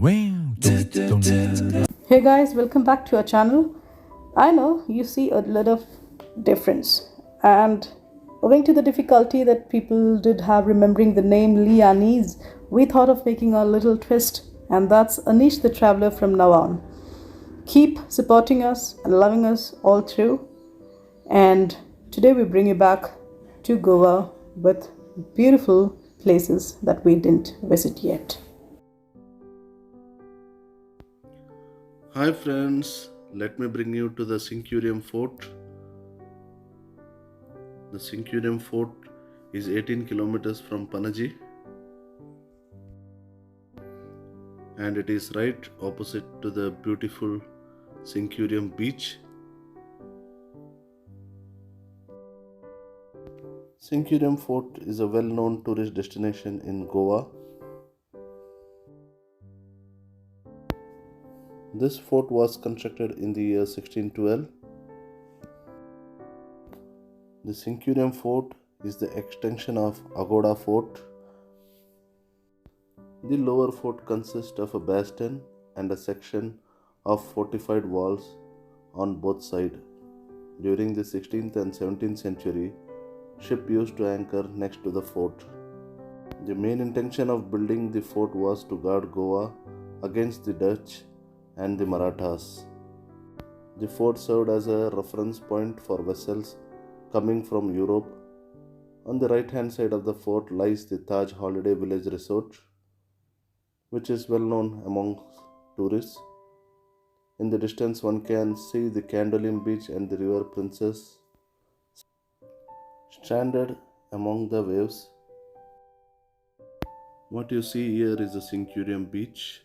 Hey guys, welcome back to our channel. I know you see a lot of difference, and owing to the difficulty that people did have remembering the name Lianis, we thought of making a little twist, and that's Anish the Traveler from now on. Keep supporting us and loving us all through, and today we bring you back to Goa with beautiful places that we didn't visit yet. Hi friends, let me bring you to the Centurium Fort. The Centurium Fort is 18 kilometers from Panaji and it is right opposite to the beautiful Centurium beach. Centurium Fort is a well-known tourist destination in Goa. This fort was constructed in the year 1612. The Centurium Fort is the extension of Agoda Fort. The lower fort consists of a bastion and a section of fortified walls on both sides. During the 16th and 17th century, ships used to anchor next to the fort. The main intention of building the fort was to guard Goa against the Dutch and the Marathas. The fort served as a reference point for vessels coming from Europe. On the right hand side of the fort lies the Taj Holiday Village Resort, which is well known among tourists. In the distance one can see the Candolim beach and the river Princess stranded among the waves. What you see here is the Centurium beach.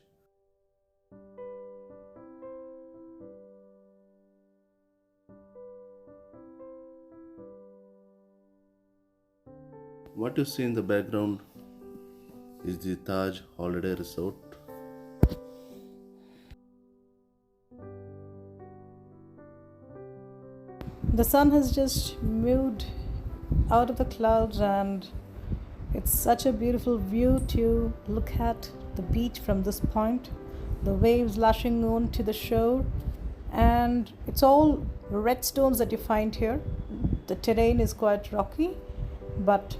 What you see in the background is the Taj Holiday Resort. The sun has just moved out of the clouds, and it's such a beautiful view to look at the beach from this point. The waves lashing on to the shore, and it's all red stones that you find here. The terrain is quite rocky, but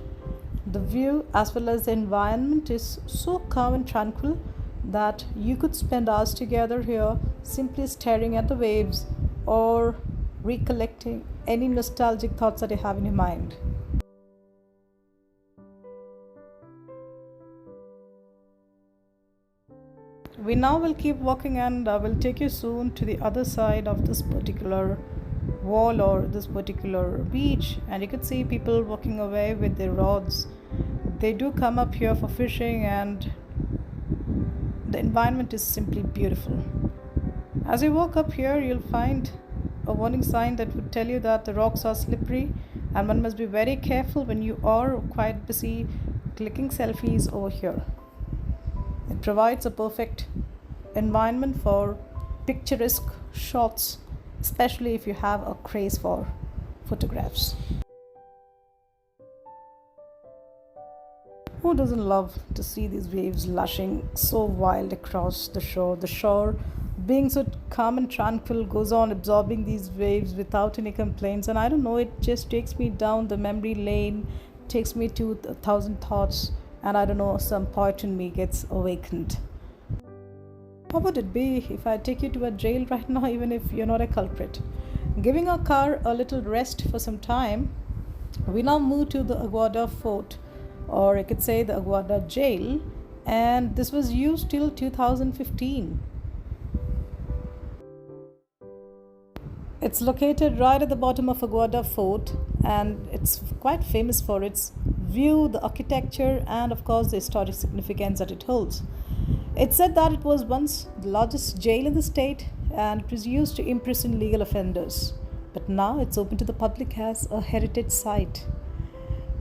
the view as well as the environment is so calm and tranquil that you could spend hours together here simply staring at the waves or recollecting any nostalgic thoughts that you have in your mind. We now will keep walking, and I will take you soon to the other side of this particular wall or this particular beach, and you could see people walking away with their rods. They do come up here for fishing, and the environment is simply beautiful. As you walk up here, you'll find a warning sign that would tell you that the rocks are slippery and one must be very careful when you are quite busy clicking selfies over here. It provides a perfect environment for picturesque shots, especially if you have a craze for photographs. Who doesn't love to see these waves lashing so wild across the shore? The shore, being so calm and tranquil, goes on absorbing these waves without any complaints. And I don't know, it just takes me down the memory lane, takes me to a thousand thoughts, and I don't know, some poet in me gets awakened. How would it be if I take you to a jail right now, even if you're not a culprit? Giving our car a little rest for some time, we now move to the Aguada Fort, or I could say the Aguada Jail, and this was used till 2015. It's located right at the bottom of Aguada Fort, and it's quite famous for its view, the architecture, and of course the historic significance that it holds. It's said that it was once the largest jail in the state, and it was used to imprison legal offenders. But now it's open to the public as a heritage site.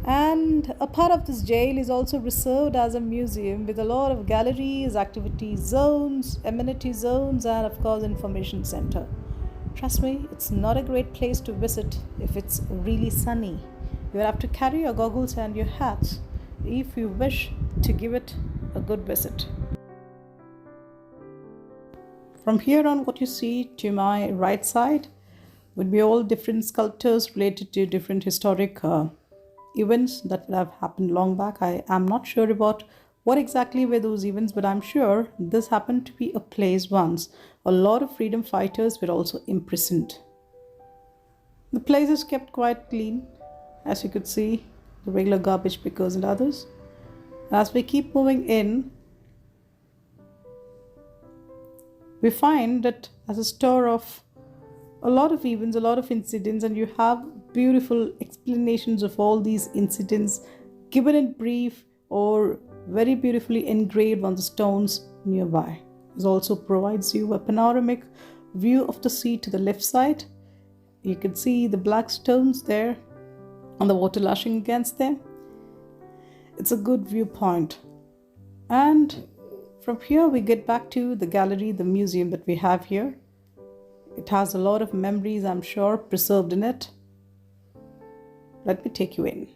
And a part of this jail is also reserved as a museum with a lot of galleries, activity zones, amenity zones, and of course information center. Trust me, it's not a great place to visit if it's really sunny. You have to carry your goggles and your hats if you wish to give it a good visit. From here on, what you see to my right side would be all different sculptures related to different historic events that would have happened long back. I am not sure about what exactly were those events, but I'm sure this happened to be a place once. A lot of freedom fighters were also imprisoned. The place is kept quite clean, as you could see, the regular garbage pickers and others. As we keep moving in, we find that as a store of a lot of events, a lot of incidents, and you have beautiful explanations of all these incidents given in brief or very beautifully engraved on the stones nearby. This also provides you a panoramic view of the sea to the left side. You can see the black stones there and the water lashing against them. It's a good viewpoint. And from here we get back to the gallery, the museum that we have here. It has a lot of memories, I'm sure, preserved in it. Let me take you in.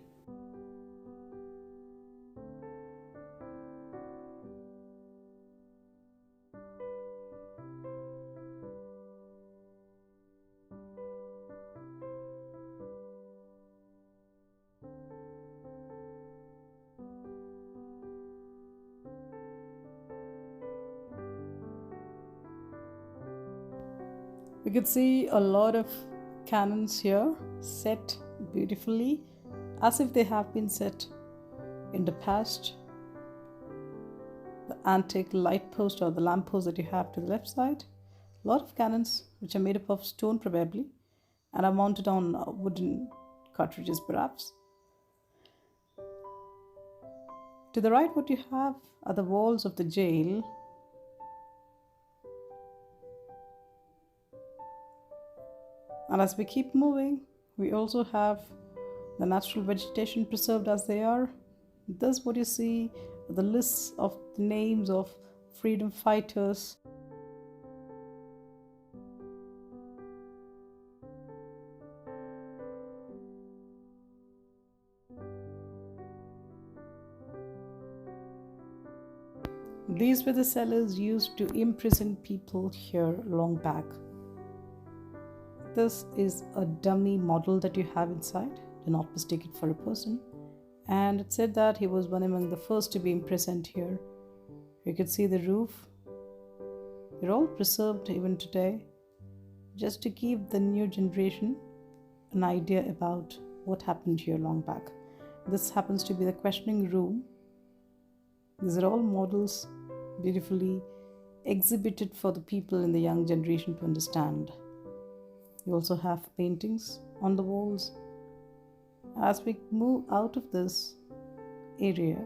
We could see a lot of cannons here set beautifully as if they have been set in the past. The antique light post or the lamp post that you have to the left side. A lot of cannons which are made up of stone probably and are mounted on wooden cartridges perhaps. To the right, what you have are the walls of the jail. And as we keep moving, we also have the natural vegetation preserved as they are. This what you see, the lists of the names of freedom fighters. These were the cellars used to imprison people here long back. This is a dummy model that you have inside. Do not mistake it for a person. And it said that he was one among the first to be imprisoned here. You could see the roof. They're all preserved even today, just to give the new generation an idea about what happened here long back. This happens to be the questioning room. These are all models beautifully exhibited for the people in the young generation to understand. You also have paintings on the walls. As we move out of this area,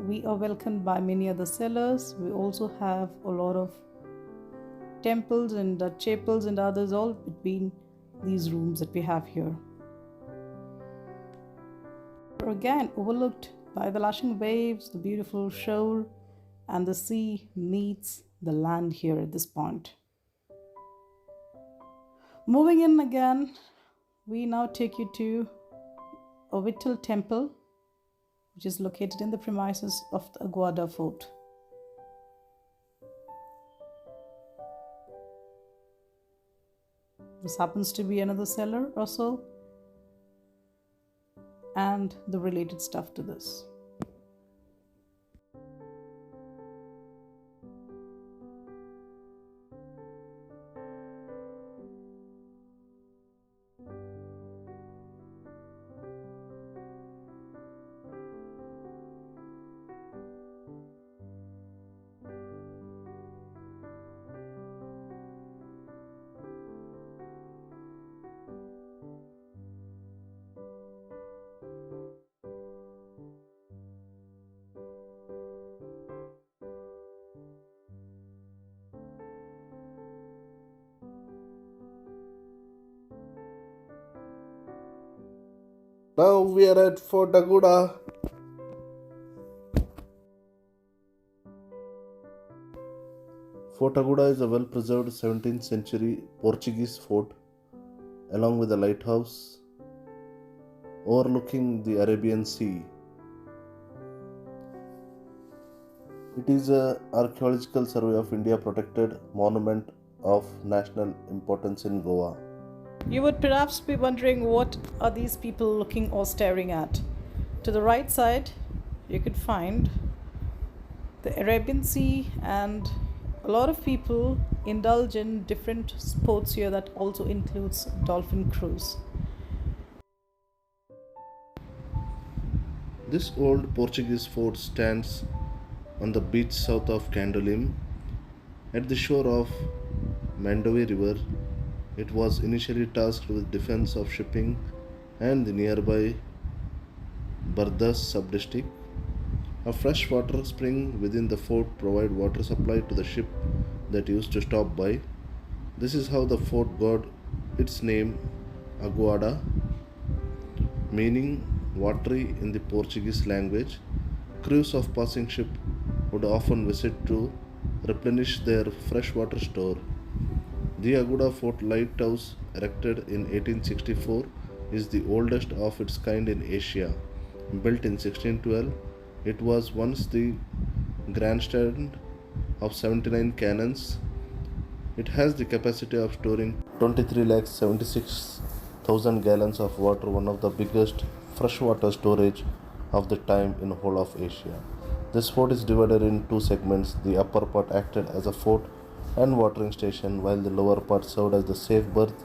we are welcomed by many other cellars. We also have a lot of temples and chapels and others all between these rooms that we have here. Again, overlooked by the lashing waves, the beautiful shore, and the sea meets the land here at this point. Moving in again, we now take you to a Vittal temple, which is located in the premises of the Aguada fort. This happens to be another cellar or so, and the related stuff to this. Now we are at Fort Aguda. Fort Aguda is a well-preserved 17th century Portuguese fort along with a lighthouse overlooking the Arabian Sea. It is a archaeological survey of India protected monument of national importance in Goa. You would perhaps be wondering what are these people looking or staring at. To the right side, you could find the Arabian Sea, and a lot of people indulge in different sports here that also includes dolphin cruise. This old Portuguese fort stands on the beach south of Candolim at the shore of Mandovi River. It was initially tasked with defense of shipping and the nearby Bardas subdistrict. A freshwater spring within the fort provided water supply to the ship that used to stop by. This is how the fort got its name Aguada, meaning watery in the Portuguese language. Crews of passing ship would often visit to replenish their freshwater store. The Aguada Fort lighthouse, erected in 1864, is the oldest of its kind in Asia. Built in 1612, it was once the grandstand of 79 cannons. It has the capacity of storing 23,76,000 gallons of water, one of the biggest freshwater storage of the time in the whole of Asia. This fort is divided in two segments. The upper part acted as a fort and watering station, while the lower part served as the safe berth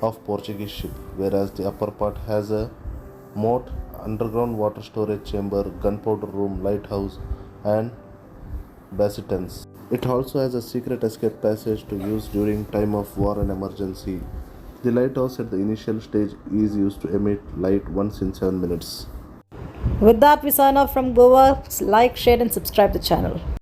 of Portuguese ship, whereas the upper part has a moat, underground water storage chamber, gunpowder room, lighthouse, and bastions. It also has a secret escape passage to use during time of war and emergency. The lighthouse at the initial stage is used to emit light once in 7 minutes. With that, we sign off from Goa. Like, share, and subscribe the channel.